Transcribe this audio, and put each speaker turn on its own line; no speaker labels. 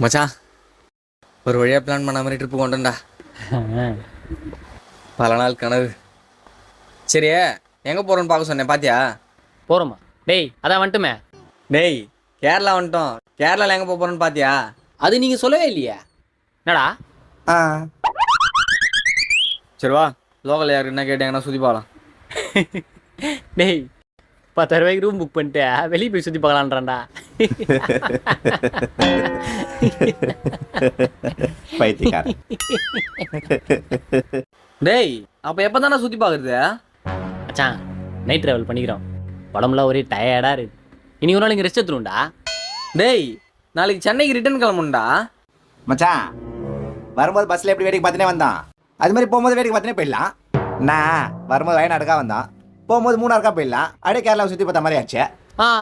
மச்சான் ஒரு வழியாக பிளான் பண்ண மாதிரி ட்ரிப்பு கொண்டேன்டா. பல நாள் கனவு. சரி, எங்கே போகிறோன்னு பார்க்க சொன்னேன், பாத்தியா?
போகிறோமா? டேய் அதான் வந்துட்டுமே.
டேய் கேரளா வந்துட்டோம். கேரளாவில் எங்கே போகிறோன்னு பாத்தியா?
அது நீங்கள் சொல்லவே இல்லையா? என்னடா?
சரி வா, லோக்கல் யாருக்கு என்ன கேட்டாங்கன்னா சுற்றி பார்க்கலாம்.
டேய் 10,000 ரூபாய்க்கு ரூம் புக் பண்ணிட்டு வெளியே போய் சுற்றி பார்க்கலான்றான்டா.
பைத்தியக்காரன்.
டேய் அப்போ எப்போ தானே சுற்றி பார்க்குறது?
மச்சான் நைட் ட்ராவல் பண்ணிக்கிறோம். உடம்புலாம் ஒரே டயர்டாக இருக்குது. இனி ஒரு நாள் இங்கே ரெஸ்ட் எடுத்துருவோம்டா.
டேய் நாளைக்கு சென்னைக்கு ரிட்டர்ன் கிளம்புண்டா.
மச்சான் வரும்போது பஸ்ஸில் எப்படி வேடிக்கை பார்த்துனே வந்தான், அது மாதிரி போகும்போது வேடிக்கை பார்த்துனே போயிடலாம். நான் வரும்போது வயநாடுக்கா வந்தான், போகும்போது மூணாருக்கா போயிடலாம். அப்படியே கேரளாவை சுற்றி பார்த்த மாதிரி ஆச்சு.